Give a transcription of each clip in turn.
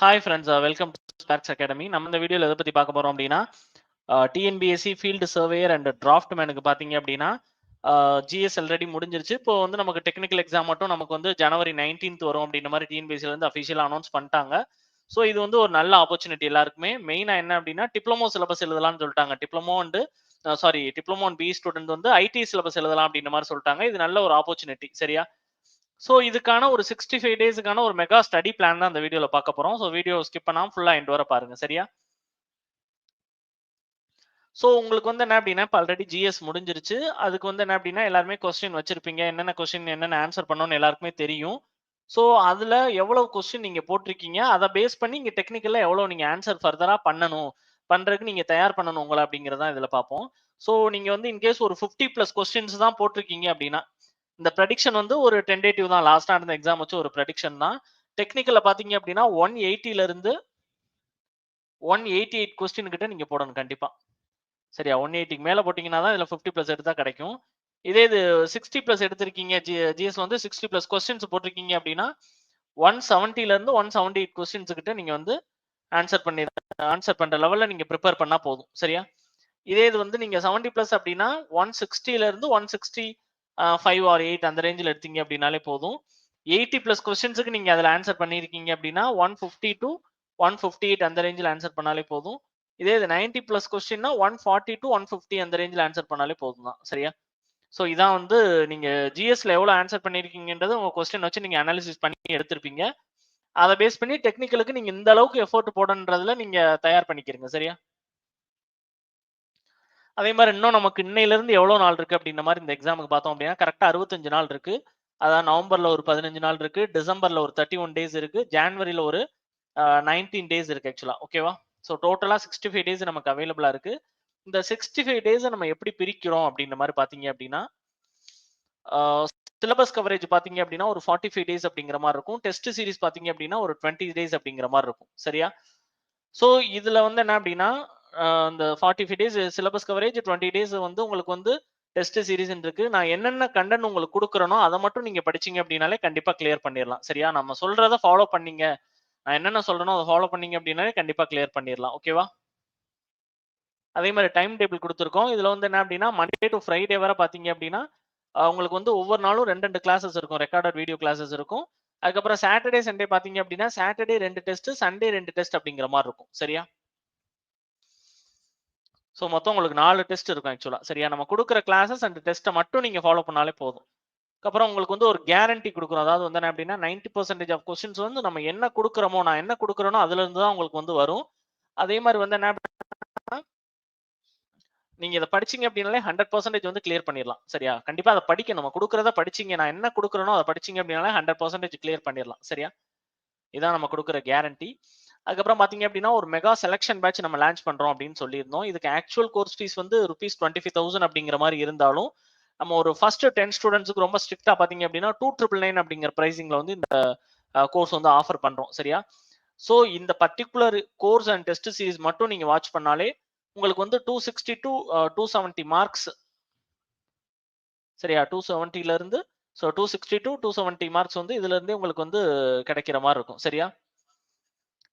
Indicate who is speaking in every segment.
Speaker 1: Hi friends, welcome to Sparks academy. நம்ம இந்த வீடியோவில் எதை பற்றி பார்க்க போகிறோம் அப்படின்னா, டிஎன்பிஎஸ்சி ஃபீல்டு சர்வேயர் அண்ட் டிராஃப்ட் மேனுக்கு பார்த்தீங்க அப்படின்னா ஜிஎஸ் ஆல்ரெடி முடிஞ்சிருச்சு. இப்போ வந்து நமக்கு டெக்னிக்கல் எக்ஸாம் மட்டும் நமக்கு வந்து ஜனவரி 19th வரும் அப்படின்ற மாதிரி டிஎன்பிஎஸ்சிலேருந்து அஃபிஷியலாக அனௌன்ஸ் பண்ணிட்டாங்க. ஸோ இது வந்து ஒரு நல்ல ஆப்பர்ச்சுனிட்டி எல்லாருக்குமே. மெயினாக என்ன அப்படின்னா, டிப்ளமோ சிலபஸ் எழுதலாம்னு சொல்லிட்டாங்க. டிப்ளமோ அண்ட் பி ஸ்டூடெண்ட் வந்து ஐடி சிலபஸ் எழுதலாம் அப்படின்ற மாதிரி சொல்லிட்டாங்க. இது நல்ல ஒரு ஆப்பர்ச்சுனிட்டி, சரியா? ஸோ இதுக்கான ஒரு 65 டேஸுக்கான ஒரு மெகா ஸ்டடி பிளான் தான் அந்த வீடியோவில் பார்க்க போகிறோம். ஸோ வீடியோ ஸ்கிப் பண்ணாமல் ஃபுல்லாக எண்ட் வர பாருங்க, சரியா? ஸோ உங்களுக்கு வந்து என்ன அப்படின்னா, இப்போ ஆல்ரெடி ஜிஎஸ் முடிஞ்சிருச்சு. அதுக்கு வந்து என்ன அப்படின்னா, எல்லாருமே கொஸ்டின் வச்சிருப்பீங்க. என்னென்ன கொஸ்டின் என்னென்ன ஆன்சர் பண்ணணும்னு எல்லாருக்குமே தெரியும். ஸோ அதில் எவ்வளவு கொஸ்டின் நீங்கள் போட்டிருக்கீங்க, அதை பேஸ் பண்ணி இங்கே டெக்னிக்கலில் எவ்வளோ நீங்கள் ஆன்சர் ஃபர்தராக பண்ணுறதுக்கு நீங்கள் தயார் பண்ணணும் உங்களை அப்படிங்கிறதான் இதில் பார்ப்போம். ஸோ நீங்கள் வந்து இன்கேஸ் ஒரு 50+ கொஸ்டின்ஸ் தான் போட்டிருக்கீங்க அப்படின்னா, இந்த ப்ரெடிக்ஷன் வந்து ஒரு டென்டேட்டிவ் தான். லாஸ்டா நடந்த எக்ஸாம் வச்சு ஒரு ப்ரெடிக்ஷன் தான். டெக்னிக்கல்ல பாத்தீங்க அப்படின்னா 180ல இருந்து 188 கொஸ்டின் கிட்ட நீங்க போடணும் கண்டிப்பா. சரியா? 180க்கு மேல போட்டீங்கன்னா தான் இதுல 50+ எடுத்தா கிடைக்கும். இதே இது 60+ எடுத்திருக்கீங்க, ஜிஎஸ்ல வந்து 60+ கொஸ்டின்ஸ் போட்டிருக்கீங்க அப்படின்னா 170ல இருந்து 178 கொஸ்டின்ஸ் கிட்ட நீங்க வந்து ஆன்சர் பண்ற லெவல்ல நீங்க ப்ரிப்பேர் பண்ணா போதும், சரியா? இதே இது வந்து நீங்க 70+ அப்படின்னா 160ல இருந்து 165 ஆர் 8 அந்த ரேஞ்சில் எடுத்தீங்க அப்படின்னாலே போதும். 80+ கொஸ்டின்ஸுக்கு நீங்க அதில் ஆன்சர் பண்ணியிருக்கீங்க அப்படின்னா 150 to 158 அந்த ரேஞ்சில் ஆன்சர் பண்ணாலே போதும். இதே இது 90+ கொஸ்டின்னா 140 to 150 அந்த ரேஞ்சில் ஆன்சர் பண்ணாலே போதும் தான், சரியா? ஸோ இதான் வந்து நீங்க ஜிஎஸ்ல எவ்வளோ ஆன்சர் பண்ணியிருக்கீங்கன்றது உங்க கொஸ்டின் வச்சு நீங்க அனாலிசிஸ் பண்ணி எடுத்திருப்பீங்க. அதை பேஸ் பண்ணி டெக்னிக்கலுக்கு நீங்க இந்த அளவுக்கு எஃபோர்ட் போடன்றதுல நீங்க தயார் பண்ணிக்கிறீங்க, சரியா? அதே மாதிரி இன்னும் நமக்கு இன்னையில இருந்து எவ்வளவு நாள் இருக்கு அப்படின்ற மாதிரி இந்த எக்ஸாமுக்கு பார்த்தோம் அப்படின்னா கரெக்டா 65 நாள் இருக்கு. அதாவது நவம்பர்ல ஒரு 15 நாள் இருக்கு, டிசம்பர்ல ஒரு 31 டேஸ் இருக்கு, ஜான்வரியில ஒரு 19 டேஸ் இருக்கு ஆக்சுவலா. ஓகேவா? ஸோ டோட்டலா 65 டேஸ் நமக்கு அவைலபிளா இருக்கு. இந்த 65 டேஸை நம்ம எப்படி பிரிக்கிறோம் அப்படின்ற மாதிரி பாத்தீங்க அப்படின்னா, சிலபஸ் கவரேஜ் பாத்தீங்க அப்படின்னா ஒரு 45 டேஸ் அப்படிங்கிற மாதிரி இருக்கும். டெஸ்ட் சீரிஸ் பாத்தீங்க அப்படின்னா ஒரு 20 டேஸ் அப்படிங்கிற மாதிரி இருக்கும், சரியா? ஸோ இதுல வந்து என்ன அப்படின்னா, இந்த 45 டேஸ் சிலபஸ் கவரேஜ், 20 டேஸ் வந்து உங்களுக்கு வந்து டெஸ்ட் சீரிஸ் இருக்கு. நான் என்னென்ன கண்டென்ட் உங்களுக்கு கொடுக்குறேனோ அதை மட்டும் நீங்க படிச்சீங்க அப்படின்னாலே கண்டிப்பா கிளியர் பண்ணிடலாம், சரியா? நம்ம சொல்றதை ஃபாலோ பண்ணீங்க, நான் என்னென்ன சொல்றேனோ அதை ஃபாலோ பண்ணீங்க அப்படின்னாலே கண்டிப்பா கிளியர் பண்ணிடலாம், ஓகேவா? அதே மாதிரி டைம் டேபிள் கொடுத்துருக்கோம். இதுல வந்து என்ன அப்படின்னா, மண்டே டு ஃப்ரைடே வரை பாத்தீங்க அப்படின்னா உங்களுக்கு வந்து ஒவ்வொரு நாளும் 2 கிளாஸஸ் இருக்கும், ரெக்கார்டட் வீடியோ கிளாஸஸ் இருக்கும். அதுக்கப்புறம் சாட்டர்டே சண்டே பாத்தீங்க அப்படின்னா சாட்டர்டே 2 டெஸ்ட், சண்டே 2 டெஸ்ட் அப்படிங்கிற மாதிரி இருக்கும், சரியா? ஸோ மொத்தம் உங்களுக்கு 4 டெஸ்ட் இருக்கும் ஆக்சுவலா, சரியா? நம்ம கொடுக்குற கிளாஸஸ் அண்ட் டெஸ்ட்டை மட்டும் நீங்க ஃபாலோ பண்ணாலே போதும். அப்புறம் உங்களுக்கு வந்து ஒரு கேரண்டி கொடுக்குறோம். அதாவது வந்து என்ன அப்படின்னா 90% ஆஃப் கொஸ்டின்ஸ் வந்து நம்ம என்ன கொடுக்குறோமோ, நான் என்ன கொடுக்குறேனோ அதுல இருந்து தான் உங்களுக்கு வந்து வரும். அதே மாதிரி வந்து என்ன அப்படின்னா, நீங்க இதை படிச்சீங்க அப்படின்னாலே 100% வந்து கிளியர் பண்ணிடலாம், சரியா? கண்டிப்பா அதை படிக்கணும். நம்ம கொடுக்குறத படிச்சீங்க, நான் என்ன கொடுக்குறேனோ அதை படிச்சீங்க அப்படின்னாலே 100% கிளியர் பண்ணிடலாம், சரியா? இதான் நம்ம கொடுக்குற கேரண்டி. அதுக்கப்புறம் பாத்தீங்க அப்படின்னா ஒரு மெகா செலக்ஷன் பேட்ச் நம்ம லான்ச் பண்றோம் அப்படின்னு சொல்லியிருந்தோம். இதுக்கு ஆக்சுவல் கோர்ஸ் ஃபீஸ் வந்து ₹25,000 அப்படிங்கிற மாதிரி இருந்தாலும், நம்ம ஒரு ஃபர்ஸ்ட் 10 ஸ்டூடெண்ட்ஸுக்கு ரொம்ப ஸ்ட்ரிக்டா பாத்தீங்க அப்படின்னா 2,999 அப்படிங்கிற பிரைசிங்ல வந்து இந்த கோர்ஸ் வந்து ஆஃபர் பண்றோம், சரியா? ஸோ இந்த particular course and test series மட்டும் நீங்க வாட்ச் பண்ணாலே உங்களுக்கு வந்து 260 to 270 மார்க்ஸ், சரியா? 270ல இருந்து 260 to 270 மார்க்ஸ் வந்து இதுல இருந்தே உங்களுக்கு வந்து கிடைக்கிற மாதிரி இருக்கும், சரியா?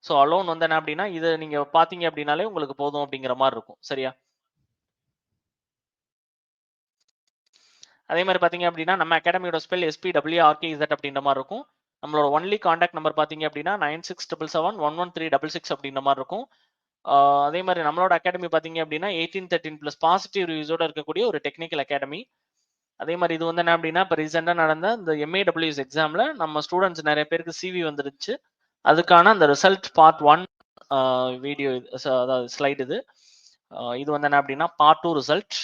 Speaker 1: ஸோ அலோன் வந்து என்ன அப்படின்னா, இதை நீங்க பாத்தீங்க அப்படின்னாலே உங்களுக்கு போதும் அப்படிங்கிற மாதிரி இருக்கும், சரியா? அதே மாதிரி பாத்தீங்க அப்படின்னா நம்ம அகாடமியோட ஸ்பெல் SPWRKZ அப்படின்ற மாதிரி இருக்கும். நம்மளோட ஒன்லி கான்டாக்ட் நம்பர் பாத்தீங்க அப்படின்னா 96771136 அப்படின்ற மாதிரி இருக்கும். அதே மாதிரி நம்மளோட அகாடமி பாத்தீங்க அப்படின்னா 1813+ பாசிட்டிவ் ரிவ்யூஸோட இருக்கக்கூடிய ஒரு டெக்னிக்கல் அகாடமி. அதே மாதிரி இது வந்து என்ன அப்படின்னா, இப்போ ரீசெண்டா நடந்த இந்த MAWS எக்ஸாம்ல நம்ம ஸ்டூடெண்ட்ஸ் நிறைய பேருக்கு CV வந்துருச்சு. அதுக்கான அந்த ரிசல்ட் பார்ட் 1 வீடியோ, அதாவது ஸ்லைட் இது. இது வந்து என்ன அப்படின்னா பார்ட் 2 ரிசல்ட்.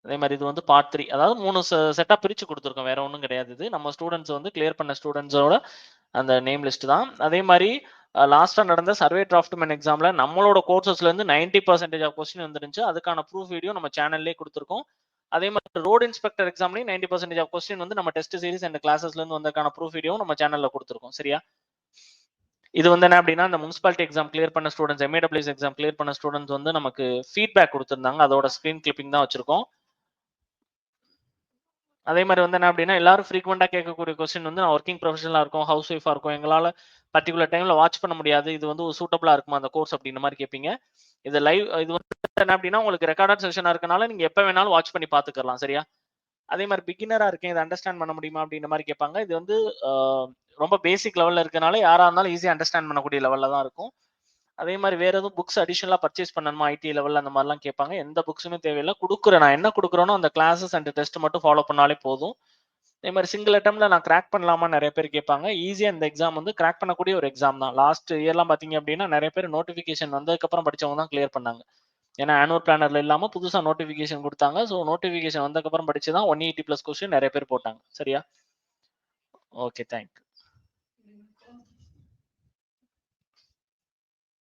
Speaker 1: அதே மாதிரி இது வந்து பார்ட் 3. அதாவது 3 செட்டா பிரிச்சு கொடுத்துருக்கோம், வேற ஒன்றும் கிடையாது. இது நம்ம ஸ்டூடெண்ட்ஸ் வந்து கிளியர் பண்ண ஸ்டூடெண்ட்ஸோட அந்த நேம் லிஸ்ட் தான். அதே மாதிரி லாஸ்டா நடந்த சர்வே டிராஃப்ட்மேன் எக்ஸாம்ல நம்மளோட கோர்சஸ்ல இருந்து 90% ஆஃப் கொஸ்டின் வந்துருந்துச்சு. அதுக்கான ப்ரூஃப் வீடியோ நம்ம சேனல்லே கொடுத்துருக்கோம். அதே மாதிரி ரோட் இன்ஸ்பெக்டர் எக்ஸாம்லையும் 90% ஆஃப் கொஸ்டின் வந்து நம்ம டெஸ்ட் சீரிஸ் அண்ட் கிளாஸஸ்ல இருந்து வந்ததுக்கான ப்ரூஃப் வீடியோ நம்ம சேனல்ல கொடுத்துருக்கோம், சரியா? இது வந்து என்ன அப்படின்னா, இந்த முனிசிபாலிட்டி எக்ஸாம் கிளியர் பண்ண ஸ்டூடெண்ட்ஸ், MAWS எக்ஸாம் கிளியர் பண்ண ஸ்டூடெண்ட்ஸ் வந்து நமக்கு ஃபீட்பேக் கொடுத்துருந்தாங்க. அதோட ஸ்கிரீன் கிளிப்பிங் தான் வச்சிருக்கோம். அதே மாரி வந்து என்ன அப்டின்னா, எல்லாரும் ஃப்ரீக்வென்ட்டா கேட்கக்கூடிய கொஸ்டின் வந்து நான் வொர்க்கிங் ப்ரொஃபஷனலா இருக்கோம், ஹவுஸ் ஒய்ஃபா இருக்கோம். எங்களால பர்ட்டிகுலர் டைம்ல வாட்ச் பண்ண முடியாது. இது வந்து சூட்டபிளா இருக்குமா அந்த கோர்ஸ் அப்டின்ற மாரி கேட்பீங்க. இது வந்து என்ன அப்டின்னா, உங்களுக்கு ரெக்கார்டட் செஷனா இருக்கனால நீங்க எப்ப வேணாலும் வாட்ச் பண்ணி பார்த்துக்கலாம். சரியா? அதே மாரி பிகினரா இருக்கேன். இத அண்டர்ஸ்டாண்ட் பண்ண முடியுமா? அப்டின்ற மாரி கேட்பாங்க. இது வந்து அ ரொம்ப பேசிக் லெவல்ல இருக்கனால யாரா இருந்தாலும் ஈஸியா அண்டர்ஸ்டாண்ட் பண்ணக்கூடிய லெவல்ல தான் இருக்கும். அதே மாரி வேற எதுவும் புக்ஸ் அடிஷனலா பர்ச்சேஸ் பண்ணணுமா? ஐடி லெவல்ல அந்த மாரிலாம் கேட்பாங்க. எந்த புக்ஸுமே தேவையில்ல. நான் என்ன குடுக்குறேனோ அந்த கிளாஸஸ் அண்ட் டெஸ்ட் மட்டும் ஃபாலோ பண்ணாலே போதும். அதே மாரி சிங்கிள் அட்டெம்ப்ட்ல நான் கிராக் பண்ணலாமான்னு நெறைய பேர் கேட்பாங்க. ஈஸியா இந்த எக்ஸாம் வந்து கிராக் பண்ணக்கூடிய ஒரு எக்ஸாம் தான். லாஸ்ட் இயர்லாம் பார்த்தீங்க அப்டின்னா, நெறைய பேர் நோட்டிஃபிகேஷன் வந்ததுக்கப்புறம் படிச்சவங்க தான் கிளியர் பண்ணாங்க. ஏன்னா ஆனுவல் பிளானர்ல இல்லாம புதுசா நோட்டிஃபிகேஷன் குடுத்தாங்க. ஸோ நோட்டிஃபிகேஷன் வந்ததுக்கப்புறம் படிச்சு தான் 180 பிளஸ் கொஸ்டின் நெறைய பேர் போட்டாங்க. சரியா? ஓகே. Thank you.